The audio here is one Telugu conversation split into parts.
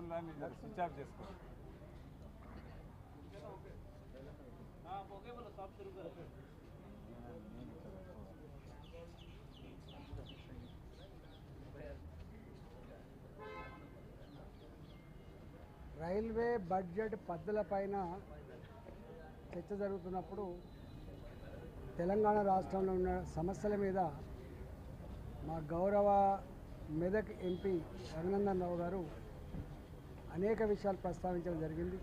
ఫోన్లన్నీ స్విచ్ ఆఫ్ చేసుకో. రైల్వే బడ్జెట్ పద్ధతులపైన చర్చ జరుగుతున్నప్పుడు తెలంగాణ రాష్ట్రంలో ఉన్న సమస్యల మీద మా గౌరవ మెదక్ ఎంపీ రఘునందన్ రావు గారు అనేక విషయాలు ప్రస్తావించడం జరిగింది.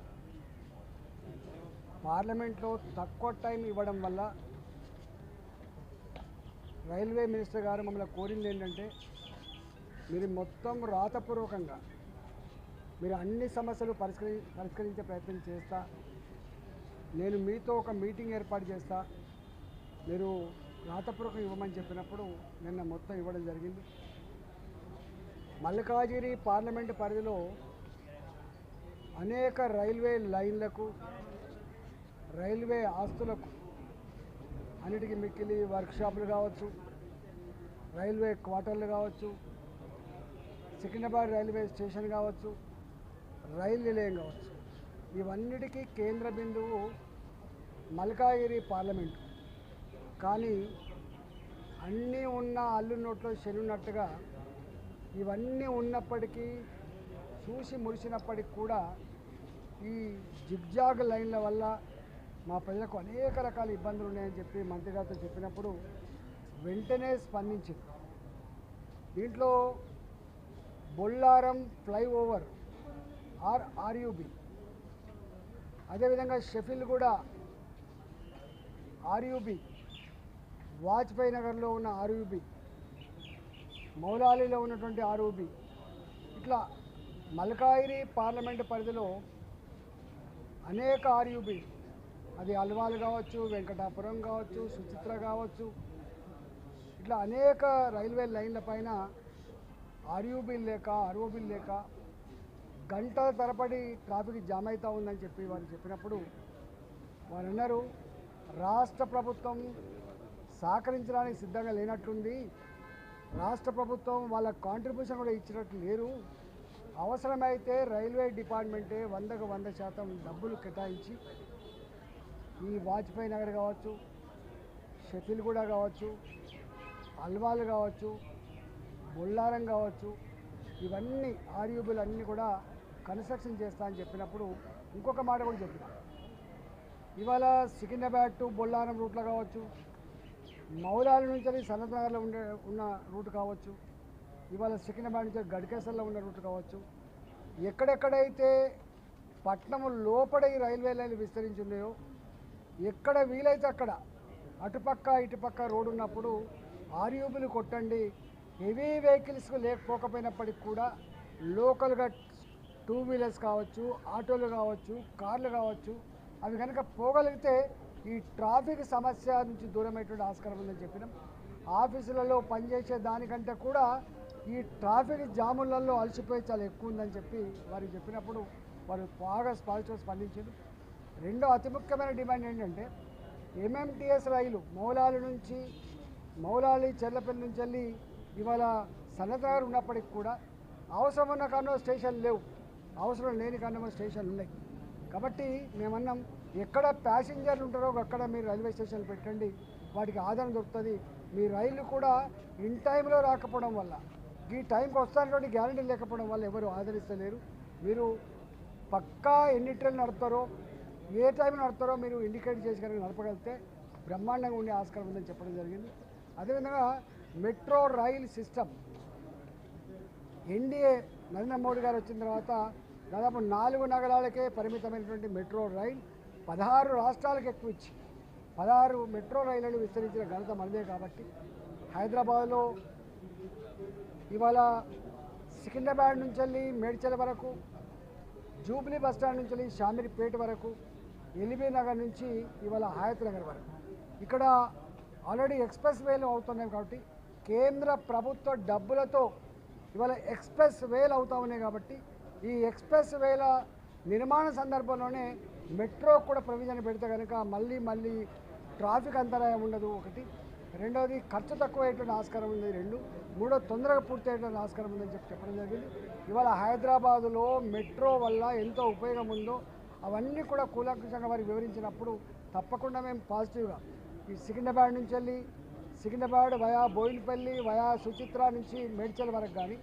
పార్లమెంట్లో తక్కువ టైం ఇవ్వడం వల్ల రైల్వే మినిస్టర్ గారు మమ్మల్ని కోరింది ఏంటంటే, మీరు మొత్తం రాతపూర్వకంగా మీరు అన్ని సమస్యలు పరిష్కరించే ప్రయత్నం చేస్తా, నేను మీతో ఒక మీటింగ్ ఏర్పాటు చేస్తా, మీరు రాతపూర్వకం ఇవ్వమని చెప్పినప్పుడు నిన్న మొత్తం ఇవ్వడం జరిగింది. మల్కాజిగిరి పార్లమెంటు పరిధిలో అనేక రైల్వే లైన్లకు, రైల్వే ఆస్తులకు, అన్నిటికీ మిక్కిలి వర్క్షాపులు కావచ్చు, రైల్వే క్వార్టర్లు కావచ్చు, సికింద్రాబాద్ రైల్వే స్టేషన్ కావచ్చు, రైలు నిలయం కావచ్చు, ఇవన్నిటికీ కేంద్ర బిందువు మల్కాజిగిరి పార్లమెంటు. కానీ అన్నీ ఉన్న అల్లు నోట్లో శనున్నట్టుగా ఇవన్నీ ఉన్నప్పటికీ, చూసి మురిసినప్పటికి కూడా ఈ జిగ్జాగ్ లైన్ల వల్ల మా ప్రజలకు అనేక రకాల ఇబ్బందులు ఉన్నాయని చెప్పి మంత్రి గారితో చెప్పినప్పుడు వెంటనే స్పందించింది. దీంట్లో బొల్లారం ఫ్లైఓవర్ ఆర్యుబి, అదేవిధంగా షెఫిల్గూడ ఆర్యుబి, వాజ్పేయి నగర్లో ఉన్న ఆర్యుబి, మౌలాలీలో ఉన్నటువంటి ఆర్యుబి, ఇట్లా మల్కాజిగిరి పార్లమెంటు పరిధిలో అనేక ఆర్యుబి, అది అల్వాల్ కావచ్చు, వెంకటాపురం కావచ్చు, సుచిత్ర కావచ్చు, ఇట్లా అనేక రైల్వే లైన్ల పైన ఆర్యుబీలు లేక, ఆర్ఓబీలు లేక గంటల తరబడి ట్రాఫిక్ జామ్ అవుతూ ఉందని చెప్పి వారు చెప్పినప్పుడు వారు అన్నారు, రాష్ట్ర ప్రభుత్వం సహకరించడానికి సిద్ధంగా లేనట్లుంది, రాష్ట్ర ప్రభుత్వం వాళ్ళ కాంట్రిబ్యూషన్ కూడా ఇచ్చినట్లు లేరు, అవసరమైతే రైల్వే డిపార్ట్మెంటే 100కు 100% డబ్బులు కేటాయించి ఈ వాజ్పేయి నగర్ కావచ్చు, షెఫిల్గూడ కావచ్చు, అల్వాల్ కావచ్చు, బొల్లారం కావచ్చు, ఇవన్నీ ఆర్యుబీలు అన్నీ కూడా కన్స్ట్రక్షన్ చేస్తా అని చెప్పినప్పుడు ఇంకొక మాట కూడా చెప్పిన, ఇవాళ సికింద్రాబాద్ టు బొల్లారం రూట్లో కావచ్చు, మౌలాలి నుంచి సనత్ నగర్లో ఉన్న రూట్ కావచ్చు, ఇవాళ సికింద్రాబాద్ నుంచి గడ్కేసర్లో ఉన్న రూట్ కావచ్చు, ఎక్కడెక్కడైతే పట్టణం లోపల ఈ రైల్వే లైన్లు విస్తరించి ఉన్నాయో, ఎక్కడ వీలైతే అక్కడ అటుపక్క ఇటుపక్క రోడ్డు ఉన్నప్పుడు ఆర్యూబీలు కొట్టండి. హెవీ వెహికల్స్ లేకపోకపోయినప్పటికి కూడా లోకల్గా 2 వీలర్స్ కావచ్చు, ఆటోలు కావచ్చు, కార్లు కావచ్చు, అవి కనుక పోగలిగితే ఈ ట్రాఫిక్ సమస్య నుంచి దూరమైనటువంటి ఆస్కారం ఉందని చెప్పినాం. ఆఫీసులలో పనిచేసే దానికంటే కూడా ఈ ట్రాఫిక్ జాములలో అలసిపోయి చాలా ఎక్కువ ఉందని చెప్పి వారికి చెప్పినప్పుడు వారు బాగా పాజిటివ్ స్పందించారు. రెండో అతి ముఖ్యమైన డిమాండ్ ఏంటంటే, ఎంఎంటీఎస్ రైలు మౌలాలి నుంచి, మౌలాలి చెర్లపల్లి నుంచి వెళ్ళి ఇవాళ సనత్ నగర్ ఉన్నప్పటికి కూడా అవసరం ఉన్న కన్నా స్టేషన్ లేవు, అవసరం లేని కన్నా స్టేషన్లు ఉన్నాయి. కాబట్టి మేమన్నాం, ఎక్కడ ప్యాసింజర్లు ఉంటారో అక్కడ మీరు రైల్వే స్టేషన్లు పెట్టండి, వాటికి ఆదరణ దొరుకుతుంది. మీ రైలు కూడా ఇన్ టైంలో రాకపోవడం వల్ల, ఈ టైంకి వస్తానటువంటి గ్యారంటీ లేకపోవడం వల్ల ఎవరు ఆదరిస్తలేరు. మీరు పక్కా ఎన్ని ట్రైన్లు నడుపుతారో, ఏ టైంలో నడుపుతారో మీరు ఇండికేట్ చేసి కనుక నడపగలిగితే బ్రహ్మాండంగా ఉండే ఆస్కారం ఉందని చెప్పడం జరిగింది. అదేవిధంగా metro rail system, NDA Narendra Modi గారు వచ్చిన తర్వాత దాదాపు 4 నగరాలకే పరిమితమైనటువంటి మెట్రో రైల్ 16 రాష్ట్రాలకు ఎక్కువ ఇచ్చి 16 మెట్రో రైళ్లను విస్తరించిన ఘనత మనదే. కాబట్టి హైదరాబాద్లో ఇవాళ సికింద్రాబాద్ నుంచి వెళ్ళి మేడ్చల్ వరకు, జూబ్లీ బస్టాండ్ నుంచి వెళ్ళి షామీర్పేట వరకు, ఎల్బీ నగర్ నుంచి ఇవాళ హయత్ నగర్ వరకు ఇక్కడ ఆల్రెడీ ఎక్స్ప్రెస్ వేలు అవుతున్నాయి. కాబట్టి కేంద్ర ప్రభుత్వ డబ్బులతో ఇవాళ ఎక్స్ప్రెస్ వేలు అవుతూ ఉన్నాయి. కాబట్టి ఈ ఎక్స్ప్రెస్ వేల నిర్మాణ సందర్భంలోనే మెట్రో కూడా ప్రొవిజన్ పెడితే కనుక మళ్ళీ ట్రాఫిక్ అంతరాయం ఉండదు. ఒకటి రెండవది ఖర్చు తక్కువ అయ్యేటువంటి ఆస్కారం ఉంది రెండు, మూడో తొందరగా పూర్తి అయ్యేటువంటి ఆస్కారం ఉందని చెప్పడం జరిగింది. ఇవాళ హైదరాబాదులో మెట్రో వల్ల ఎంతో ఉపయోగం ఉందో అవన్నీ కూడా కూలంకషంగా వారికి వివరించినప్పుడు తప్పకుండా మేము పాజిటివ్గా ఈ సికింద్రాబాద్ నుంచి వెళ్ళి సికింద్రాబాద్ వయా బోయినపల్లి వయా సుచిత్ర నుంచి మేడ్చల్ వరకు కానీ,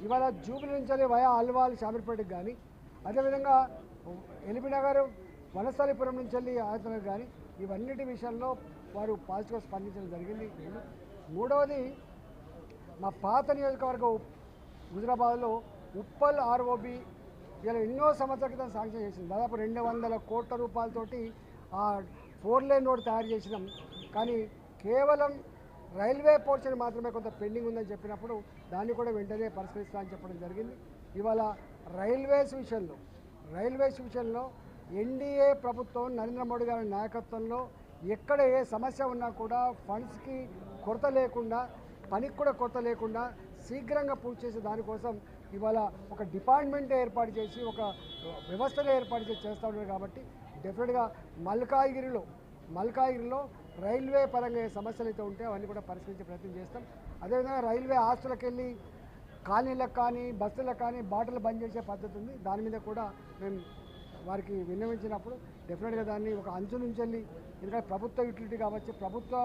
ఇవాళ జూబిలీ నుంచి వెళ్ళి వయా అల్వాల్ షామీర్పేటకి కానీ, అదేవిధంగా ఎల్బీనగర్ వనస్థలిపురం నుంచి వెళ్ళి ఆయతనకు కానీ ఇవన్నిటి విషయంలో వారు పాజిటివ్గా స్పందించడం జరిగింది. మూడవది మా పాత నియోజకవర్గం హుజరాబాద్లో ఉప్పల్ ఆర్ఓబి ఇలా ఎన్నో సంవత్సరాల క్రితం శాంక్షన్ చేసింది. దాదాపు 200 కోట్ల రూపాయలతోటి ఆ 4 లేన్ రోడ్ తయారు చేసినాం. కానీ కేవలం రైల్వే పోర్షన్ మాత్రమే కొంత పెండింగ్ ఉందని చెప్పినప్పుడు దాన్ని కూడా వెంటనే పరిష్కరిస్తామని చెప్పడం జరిగింది. ఇవాళ రైల్వేస్ విషయంలో ఎన్డీఏ ప్రభుత్వం నరేంద్ర మోడీ గారి నాయకత్వంలో ఎక్కడ ఏ సమస్య ఉన్నా కూడా ఫండ్స్కి కొరత లేకుండా, పనికి కూడా కొరత లేకుండా శీఘ్రంగా పూర్తి చేసే దానికోసం ఇవాళ ఒక డిపార్ట్మెంట్ ఏర్పాటు చేసి ఒక వ్యవస్థను ఏర్పాటు చేసి చేస్తూ ఉన్నారు. కాబట్టి డెఫినెట్గా మల్కాయిగిరిలో రైల్వే పరంగా ఏ సమస్యలు అయితే ఉంటే అవన్నీ కూడా పరిష్కరించే ప్రయత్నం చేస్తాం. అదేవిధంగా రైల్వే ఆస్తులకు వెళ్ళి కాలనీలకు కానీ బస్సులకు కానీ బాటలు బంద్ చేసే పద్ధతి ఉంది. దాని మీద కూడా మేము వారికి విన్నవించినప్పుడు డెఫినెట్గా దాన్ని ఒక అంచు నుంచి వెళ్ళి, ఎందుకంటే ప్రభుత్వ యూటిలిటీ కావచ్చు, ప్రభుత్వ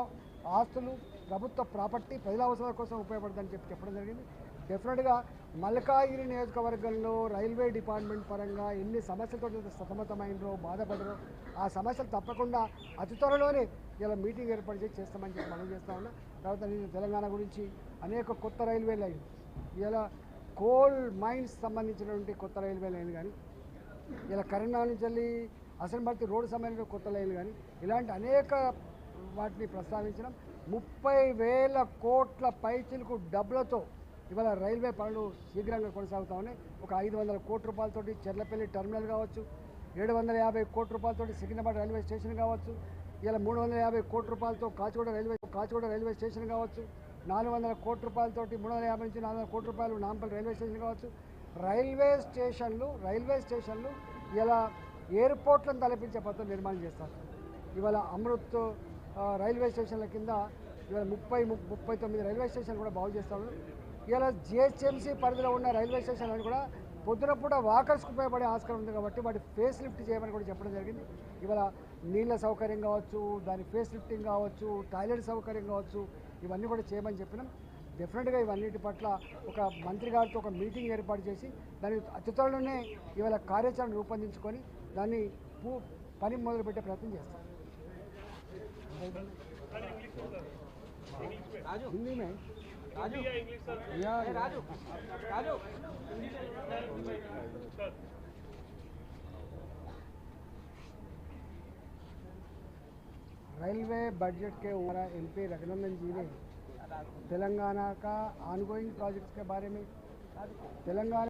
ఆస్తులు, ప్రభుత్వ ప్రాపర్టీ ప్రజల అవసరాల కోసం ఉపయోగపడుతుందని చెప్పడం జరిగింది. డెఫినెట్గా మల్కాగిరి నియోజకవర్గంలో రైల్వే డిపార్ట్మెంట్ పరంగా ఎన్ని సమస్యలతో సతమతమైనరో బాధపడరో ఆ సమస్యలు తప్పకుండా అతి త్వరలోనే ఇలా మీటింగ్ ఏర్పాటు చేసి చేస్తామని చెప్పి మనం చేస్తూ ఉన్నాం. తర్వాత నేను తెలంగాణ గురించి అనేక కొత్త రైల్వే లైన్, ఇలా కోల్ మైన్స్ సంబంధించినటువంటి కొత్త రైల్వే లైన్ కానీ, ఇలా కరీంనగర్ నుంచి వెళ్ళి అసెంబ్లీ రోడ్డు సంబంధించిన కొత్త లైన్లు కానీ ఇలాంటి అనేక వాటిని ప్రస్తావించడం. 30,000 కోట్ల పైచిలకు డబ్బులతో ఇవాళ రైల్వే పనులు శీఘ్రంగా కొనసాగుతూ ఉన్నాయి. ఒక 500 కోట్ల రూపాయలతోటి చెర్లపల్లి టర్మినల్ కావచ్చు, 750 కోట్ల రూపాయలతోటి సికింద్రాబాద్ రైల్వే స్టేషన్ కావచ్చు, ఇలా 350 కోట్ల రూపాయలతో కాచిగూడ రైల్వే స్టేషన్ కావచ్చు, 400 కోట్ల రూపాయలతోటి 350 నుంచి 400 కోట్ల రూపాయలు నాంపల్లి రైల్వే స్టేషన్ కావచ్చు. రైల్వే స్టేషన్లు ఇలా ఎయిర్పోర్ట్లను తలపించే పద్ధతులు నిర్మాణం చేస్తారు. ఇవాళ అమృత్ రైల్వే స్టేషన్ల కింద ఇవాళ 39 రైల్వే స్టేషన్లు కూడా బాగు చేస్తాము. ఇలా జిహెచ్ఎంసీ పరిధిలో ఉన్న రైల్వే స్టేషన్లను కూడా పొద్దునపూట వాకర్స్కి ఉపయోగపడే ఆస్కారం ఉంది కాబట్టి వాటి ఫేస్ లిఫ్ట్ చేయమని కూడా చెప్పడం జరిగింది. ఇవాళ నీళ్ళ సౌకర్యం కావచ్చు, దాని ఫేస్ లిఫ్టింగ్ కావచ్చు, టాయిలెట్ సౌకర్యం కావచ్చు, ఇవన్నీ కూడా చేయమని చెప్పినాం. డెఫినెట్గా ఇవన్నిటి పట్ల ఒక మంత్రి గారితో ఒక మీటింగ్ ఏర్పాటు చేసి దాని అతి త్వరలోనే ఇవాళ కార్యాచరణ రూపొందించుకొని దాన్ని పని మొదలుపెట్టే ప్రయత్నం చేస్తాం. हिंदी में राजू राजू राजू रेलवे बजट के ऊपर एमपी रघुनंदन जी ने तेलंगाना का ऑनगोइंग प्रोजेक्ट्स के बारे में तेलंगाना